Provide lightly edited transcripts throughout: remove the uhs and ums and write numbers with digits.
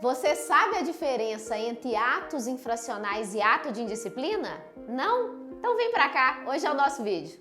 Você sabe a diferença entre atos infracionais e ato de indisciplina? Não? Então vem pra cá, hoje é o nosso vídeo.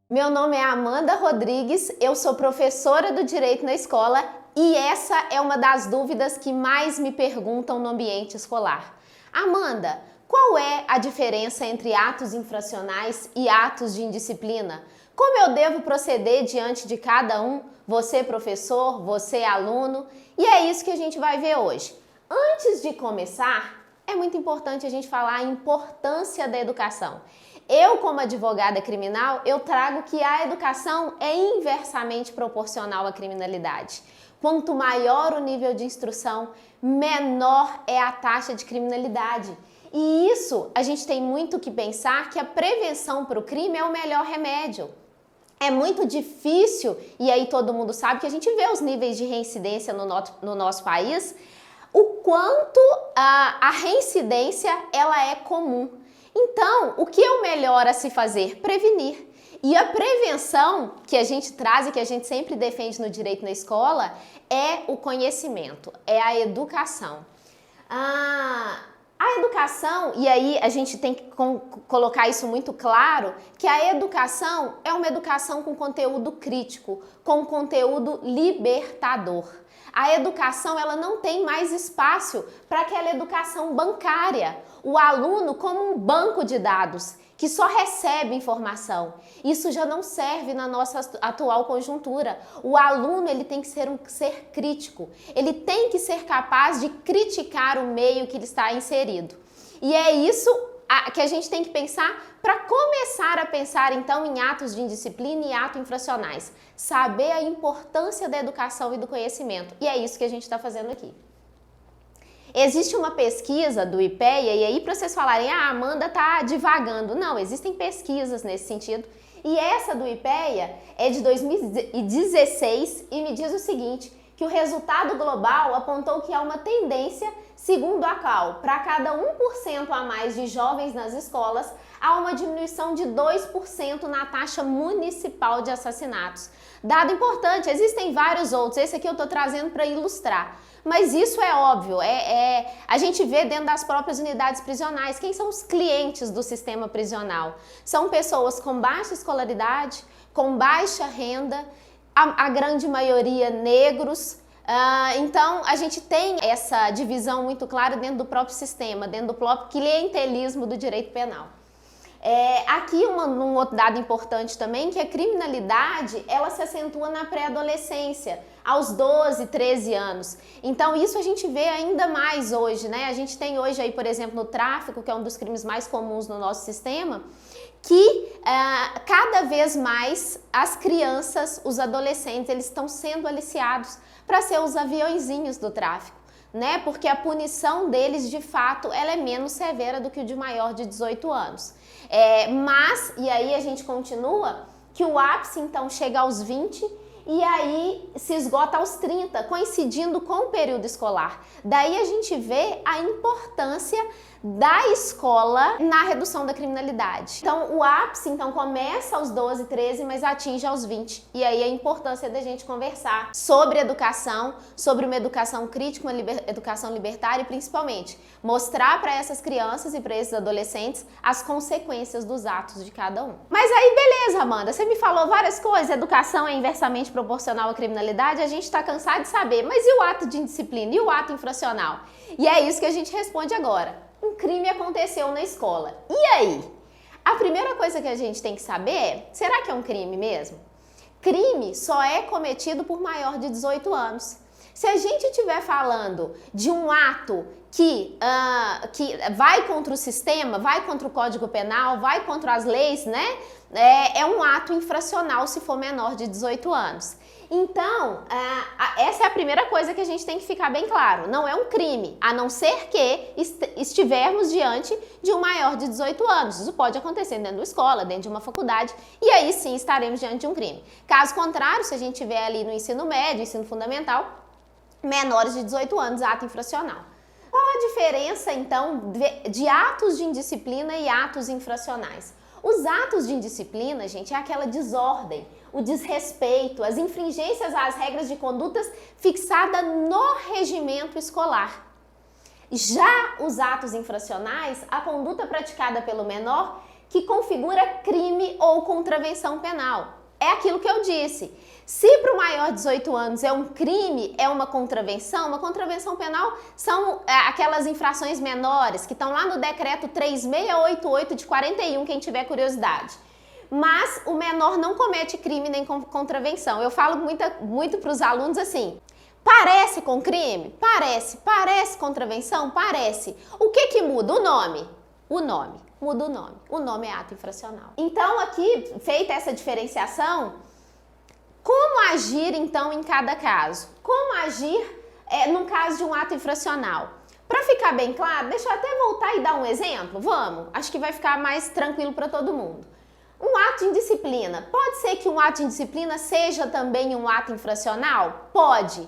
Meu nome é Amanda Rodrigues, eu sou professora do Direito na escola e essa é uma das dúvidas que mais me perguntam no ambiente escolar. Amanda, qual é a diferença entre atos infracionais e atos de indisciplina? Como eu devo proceder diante de cada um? Você professor, você aluno? E é isso que a gente vai ver hoje. Antes de começar, é muito importante a gente falar a importância da educação. Eu, como advogada criminal, eu trago que a educação é inversamente proporcional à criminalidade. Quanto maior o nível de instrução, menor é a taxa de criminalidade. E isso, a gente tem muito que pensar que a prevenção para o crime é o melhor remédio. É muito difícil, e aí todo mundo sabe que a gente vê os níveis de reincidência no nosso país, o quanto a reincidência ela é comum. Então, o que é o melhor a se fazer? Prevenir. E a prevenção que a gente traz e que a gente sempre defende no direito na escola é o conhecimento, é a educação. A educação, e aí a gente tem que colocar isso muito claro, que a educação é uma educação com conteúdo crítico, com conteúdo libertador. A educação ela não tem mais espaço para aquela educação bancária, o aluno como um banco de dados que só recebe informação. Isso já não serve na nossa atual conjuntura. O aluno ele tem que ser um ser crítico, ele tem que ser capaz de criticar o meio que ele está inserido. E é isso que a gente tem que pensar para começar a pensar então em atos de indisciplina e atos infracionais. Saber a importância da educação e do conhecimento. E é isso que a gente está fazendo aqui. Existe uma pesquisa do IPEA, e aí para vocês falarem, a Amanda está divagando. Não, existem pesquisas nesse sentido. E essa do IPEA é de 2016 e me diz o seguinte, que o resultado global apontou que há uma tendência, segundo a qual, para cada 1% a mais de jovens nas escolas, há uma diminuição de 2% na taxa municipal de assassinatos. Dado importante, existem vários outros, esse aqui eu estou trazendo para ilustrar. Mas isso é óbvio, a gente vê dentro das próprias unidades prisionais. Quem são os clientes do sistema prisional? São pessoas com baixa escolaridade, com baixa renda, a grande maioria negros. Então a gente tem essa divisão muito clara dentro do próprio sistema, dentro do próprio clientelismo do direito penal. Aqui um outro dado importante também, que a criminalidade ela se acentua na pré-adolescência, aos 12, 13 anos. Então isso a gente vê ainda mais hoje, né? A gente tem hoje aí, por exemplo, no tráfico, que é um dos crimes mais comuns no nosso sistema, que cada vez mais as crianças, os adolescentes, eles estão sendo aliciados para ser os aviõezinhos do tráfico, né? Porque a punição deles, de fato, ela é menos severa do que o de maior de 18 anos. Mas, e aí a gente continua, que o ápice então chega aos 20 e aí se esgota aos 30, coincidindo com o período escolar. Daí a gente vê a importância da escola na redução da criminalidade. Então o ápice então começa aos 12, 13, mas atinge aos 20. E aí a importância da gente conversar sobre educação, sobre uma educação crítica, uma educação libertária e principalmente mostrar para essas crianças e para esses adolescentes as consequências dos atos de cada um. Mas aí beleza, Amanda, você me falou várias coisas, educação é inversamente proporcional à criminalidade, a gente está cansado de saber, mas e o ato de indisciplina? E o ato infracional? E é isso que a gente responde agora. Um crime aconteceu na escola. E aí? A primeira coisa que a gente tem que saber é, será que é um crime mesmo? Crime só é cometido por maior de 18 anos. Se a gente estiver falando de um ato que vai contra o sistema, vai contra o Código Penal, vai contra as leis, né? É um ato infracional se for menor de 18 anos. Então, essa é a primeira coisa que a gente tem que ficar bem claro. Não é um crime, a não ser que estivermos diante de um maior de 18 anos. Isso pode acontecer dentro da escola, dentro de uma faculdade, e aí sim estaremos diante de um crime. Caso contrário, se a gente estiver ali no ensino médio, ensino fundamental, menores de 18 anos, ato infracional. Qual a diferença, então, de atos de indisciplina e atos infracionais? Os atos de indisciplina, gente, é aquela desordem, o desrespeito, as infringências às regras de condutas fixadas no regimento escolar. Já os atos infracionais, a conduta praticada pelo menor que configura crime ou contravenção penal. É aquilo que eu disse. Se para o maior de 18 anos é um crime, é uma contravenção penal são aquelas infrações menores que estão lá no decreto 3688 de 41, quem tiver curiosidade. Mas o menor não comete crime nem contravenção. Eu falo muito para os alunos assim, parece com crime? Parece. Parece contravenção? Parece. O que muda? O nome. Muda o nome. O nome é ato infracional. Então, aqui, feita essa diferenciação, como agir, então, em cada caso? Como agir no caso de um ato infracional? Para ficar bem claro, deixa eu até voltar e dar um exemplo. Vamos? Acho que vai ficar mais tranquilo para todo mundo. Um ato de indisciplina. Pode ser que um ato de indisciplina seja também um ato infracional? Pode.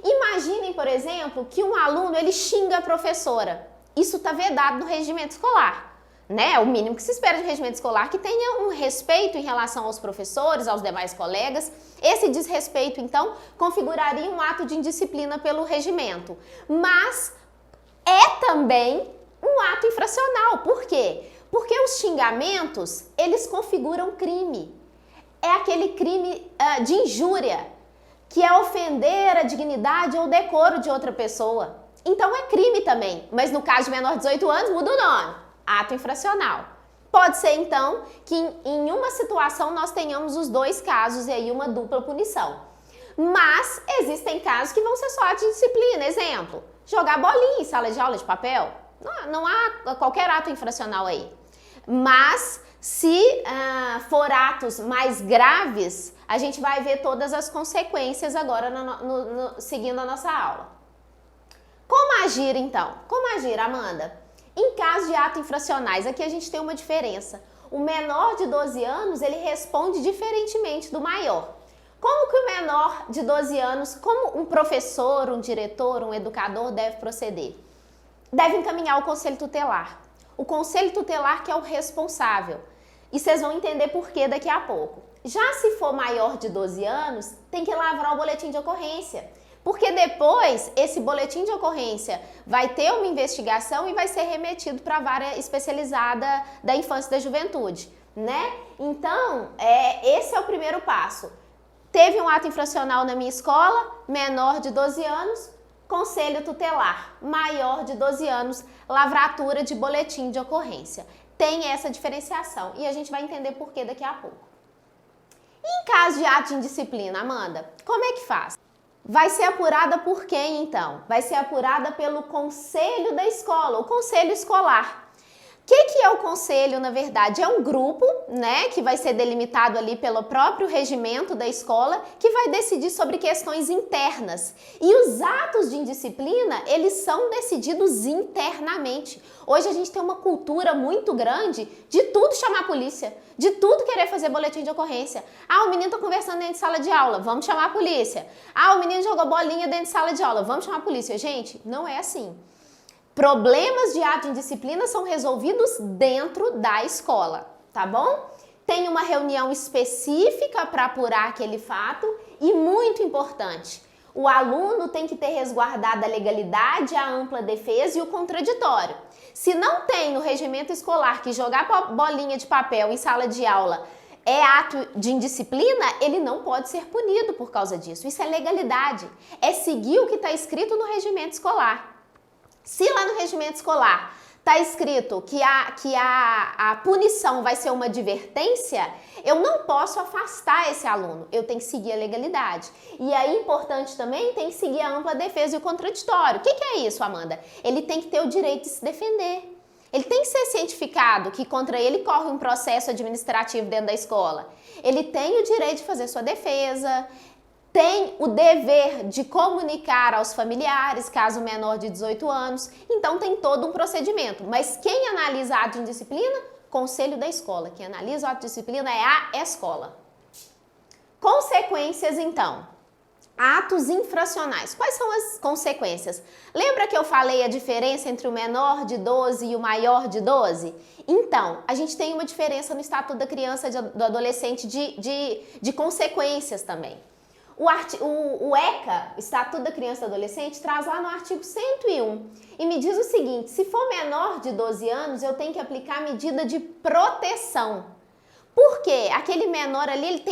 Imaginem, por exemplo, que um aluno ele xinga a professora. Isso está vedado no regimento escolar. Né? O mínimo que se espera de regimento escolar que tenha um respeito em relação aos professores, aos demais colegas. Esse desrespeito, então, configuraria um ato de indisciplina pelo regimento. Mas é também um ato infracional. Por quê? Porque os xingamentos, eles configuram crime. É aquele crime de injúria, que é ofender a dignidade ou decoro de outra pessoa. Então é crime também, mas no caso de menor de 18 anos muda o nome, ato infracional. Pode ser então que em uma situação nós tenhamos os dois casos e aí uma dupla punição. Mas existem casos que vão ser só ato de disciplina, exemplo, jogar bolinha em sala de aula de papel, não há qualquer ato infracional aí. Mas se for atos mais graves, a gente vai ver todas as consequências agora seguindo a nossa aula. Como agir então? Como agir, Amanda? Em caso de atos infracionais, aqui a gente tem uma diferença. O menor de 12 anos, ele responde diferentemente do maior. Como que o menor de 12 anos, como um professor, um diretor, um educador deve proceder? Deve encaminhar o conselho tutelar. O conselho tutelar que é o responsável. E vocês vão entender por quê daqui a pouco. Já se for maior de 12 anos, tem que lavrar o boletim de ocorrência. Porque depois, esse boletim de ocorrência vai ter uma investigação e vai ser remetido para a vara especializada da infância e da juventude, né? Então, esse é o primeiro passo. Teve um ato infracional na minha escola, menor de 12 anos, conselho tutelar. Maior de 12 anos, lavratura de boletim de ocorrência. Tem essa diferenciação e a gente vai entender por que daqui a pouco. E em caso de ato de indisciplina, Amanda, como é que faz? Vai ser apurada por quem, então? Vai ser apurada pelo conselho da escola, o conselho escolar. O que é o conselho, na verdade? É um grupo, né, que vai ser delimitado ali pelo próprio regimento da escola, que vai decidir sobre questões internas. E os atos de indisciplina, eles são decididos internamente. Hoje a gente tem uma cultura muito grande de tudo chamar a polícia, de tudo querer fazer boletim de ocorrência. Ah, o menino tá conversando dentro de sala de aula, vamos chamar a polícia. Ah, o menino jogou bolinha dentro de sala de aula, vamos chamar a polícia. Gente, não é assim. Problemas de ato de indisciplina são resolvidos dentro da escola, tá bom? Tem uma reunião específica para apurar aquele fato e, muito importante, o aluno tem que ter resguardada a legalidade, a ampla defesa e o contraditório. Se não tem no regimento escolar que jogar bolinha de papel em sala de aula é ato de indisciplina, ele não pode ser punido por causa disso. Isso é legalidade, é seguir o que está escrito no regimento escolar. Se lá no regimento escolar está escrito que a punição vai ser uma advertência, eu não posso afastar esse aluno, eu tenho que seguir a legalidade. E aí, importante também, tem que seguir a ampla defesa e o contraditório. O que é isso, Amanda? Ele tem que ter o direito de se defender. Ele tem que ser cientificado que contra ele corre um processo administrativo dentro da escola. Ele tem o direito de fazer sua defesa, tem o dever de comunicar aos familiares, caso menor de 18 anos, então tem todo um procedimento. Mas quem analisa ato de indisciplina? Conselho da escola. Quem analisa o ato de disciplina é a escola. Consequências, então. Atos infracionais. Quais são as consequências? Lembra que eu falei a diferença entre o menor de 12 e o maior de 12? Então, a gente tem uma diferença no Estatuto da Criança e do Adolescente de consequências também. O ECA, Estatuto da Criança e do Adolescente, traz lá no artigo 101 e me diz o seguinte: se for menor de 12 anos, eu tenho que aplicar medida de proteção. Por quê? Aquele menor ali,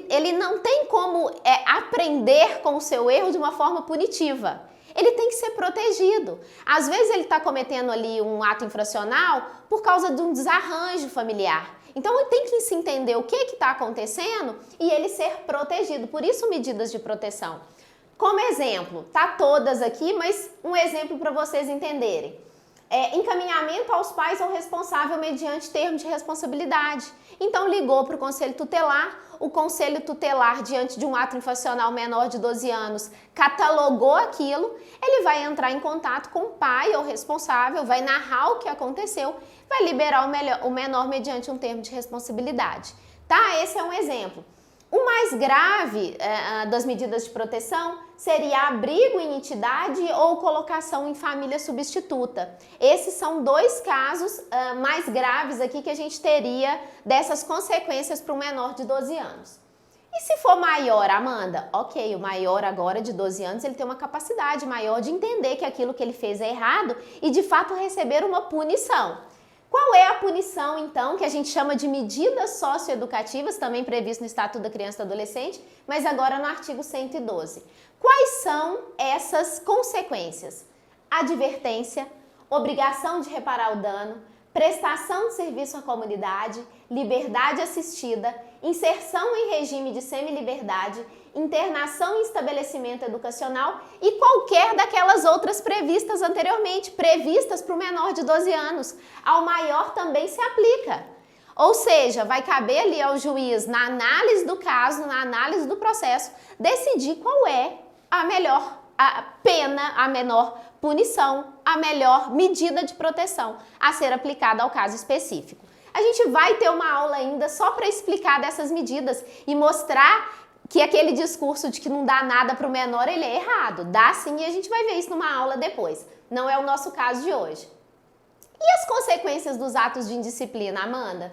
ele não tem como aprender com o seu erro de uma forma punitiva. Ele tem que ser protegido. Às vezes ele está cometendo ali um ato infracional por causa de um desarranjo familiar. Então ele tem que se entender o que está acontecendo e ele ser protegido. Por isso, medidas de proteção. Como exemplo, tá todas aqui, mas um exemplo para vocês entenderem. Encaminhamento aos pais ou responsável mediante termo de responsabilidade. Então ligou para o Conselho Tutelar, o Conselho Tutelar, diante de um ato infracional menor de 12 anos, catalogou aquilo, ele vai entrar em contato com o pai ou responsável, vai narrar o que aconteceu, vai liberar o menor mediante um termo de responsabilidade. Tá? Esse é um exemplo. O mais grave das medidas de proteção seria abrigo em entidade ou colocação em família substituta. Esses são dois casos mais graves aqui que a gente teria dessas consequências para um menor de 12 anos. E se for maior, Amanda? Ok, o maior agora de 12 anos, ele tem uma capacidade maior de entender que aquilo que ele fez é errado e de fato receber uma punição. Qual é a punição, então, que a gente chama de medidas socioeducativas, também previsto no Estatuto da Criança e do Adolescente, mas agora no artigo 112? Quais são essas consequências? Advertência, obrigação de reparar o dano, prestação de serviço à comunidade, liberdade assistida, inserção em regime de semiliberdade, internação em estabelecimento educacional e qualquer daquelas outras previstas anteriormente, previstas para o menor de 12 anos. Ao maior também se aplica. Ou seja, vai caber ali ao juiz, na análise do caso, na análise do processo, decidir qual é a melhor pena, a menor punição, a melhor medida de proteção a ser aplicada ao caso específico. A gente vai ter uma aula ainda só para explicar dessas medidas e mostrar que aquele discurso de que não dá nada para o menor, ele é errado. Dá sim, e a gente vai ver isso numa aula depois. Não é o nosso caso de hoje. E as consequências dos atos de indisciplina, Amanda?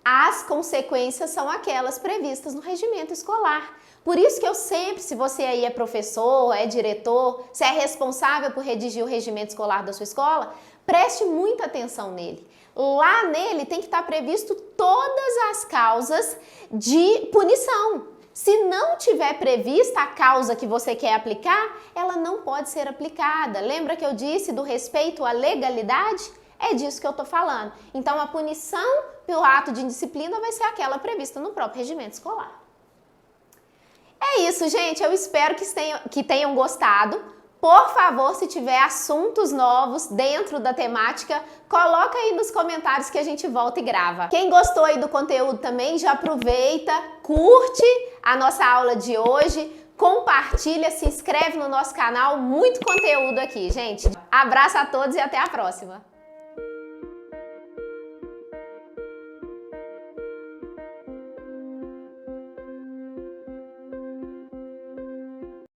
As consequências são aquelas previstas no regimento escolar. Por isso que eu sempre, se você aí é professor, é diretor, se é responsável por redigir o regimento escolar da sua escola, preste muita atenção nele. Lá nele tem que estar previsto todas as causas de punição. Se não tiver prevista a causa que você quer aplicar, ela não pode ser aplicada. Lembra que eu disse do respeito à legalidade? É disso que eu estou falando. Então, a punição pelo ato de indisciplina vai ser aquela prevista no próprio regimento escolar. É isso, gente. Eu espero que tenham gostado. Por favor, se tiver assuntos novos dentro da temática, coloca aí nos comentários que a gente volta e grava. Quem gostou aí do conteúdo também, já aproveita, curte a nossa aula de hoje, compartilha, se inscreve no nosso canal, muito conteúdo aqui, gente. Abraço a todos e até a próxima!